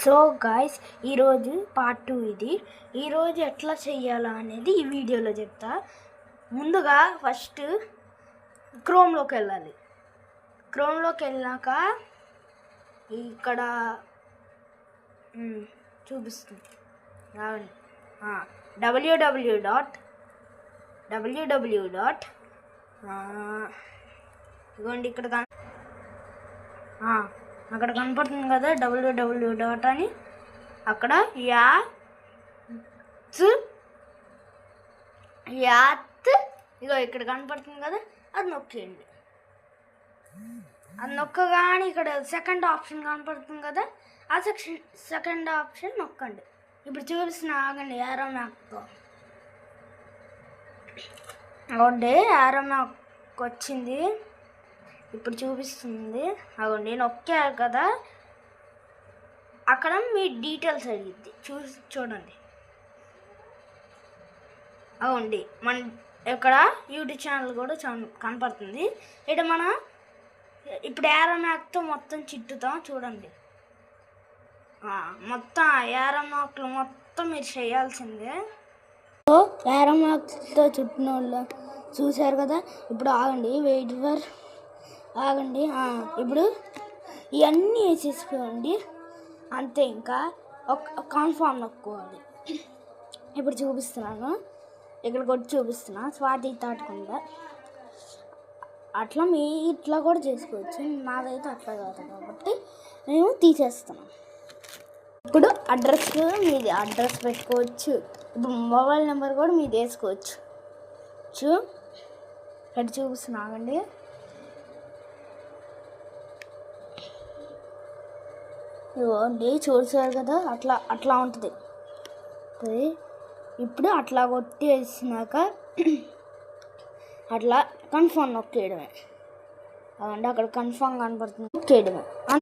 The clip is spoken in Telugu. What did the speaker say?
సో గాయ్స్ ఈరోజు పార్ట్ 2 ఇది. ఈరోజు ఎట్లా చెయ్యాలా అనేది ఈ వీడియోలో చెప్తా. ముందుగా ఫస్ట్ క్రోమ్లోకి వెళ్ళాలి. క్రోమ్లోకి వెళ్ళాక ఇక్కడ చూపిస్తుంది www ఇదిగోండి ఇక్కడ అక్కడ కనపడుతుంది కదా www అని. అక్కడ యాత్ ఇగో ఇక్కడ కనపడుతుంది కదా, అది నొక్కేయండి. అది నొక్కగానే ఇక్కడ సెకండ్ ఆప్షన్ కనపడుతుంది కదా, ఆ సెకండ్ ఆప్షన్ నొక్కండి. ఇప్పుడు చూపిస్తున్నా, ఆగండి. యారో మ్యాప్తో అవ్వండి, యారో మ్యాప్ వచ్చింది. ఇప్పుడు చూపిస్తుంది, అవ్వండి. నొక్కారు కదా, అక్కడ మీ డీటెయిల్స్ అడిగిద్ది, చూడండి. అవ్వండి, మన ఇక్కడ యూట్యూబ్ ఛానల్ కూడా కనపడుతుంది. ఇక్కడ మన ఇప్పుడు యారో మ్యాప్తో మొత్తం చిట్టుతాం, చూడండి. మొత్తం యారో మ్యాప్లు మొత్తం మీరు చేయాల్సిందే. సో యారో మ్యాప్తో చుట్టిన వాళ్ళు చూశారు కదా. ఇప్పుడు ఆగండి, వెయిట్ ఫర్ ఆగండి. ఇప్పుడు ఇవన్నీ వేసేసుకోండి, అంతే. ఇంకా ఒక కన్ఫామ్ నొక్కోవాలి. ఇప్పుడు చూపిస్తున్నాను, ఇక్కడికి వచ్చి చూపిస్తున్నా. స్వాతి తాటకుండా అట్లా మీ ఇట్లా కూడా చేసుకోవచ్చు. నాదైతే అట్లా కాదు కాబట్టి మేము తీసేస్తున్నాం. ఇప్పుడు మీది అడ్రస్ పెట్టుకోవచ్చు. ఇప్పుడు మొబైల్ నెంబర్ కూడా మీది వేసుకోవచ్చు. ఇక్కడ చూపిస్తున్నామండి. ఇవ్వండి, చూసారు కదా, అట్లా ఉంటుంది. ఇప్పుడు అట్లా కొట్టేసినాక అట్లా కన్ఫర్మ్ నొక్కేయడమే. అవండి, అక్కడ కన్ఫర్మ్ కనపడుతుంది, నొక్కేయడమే.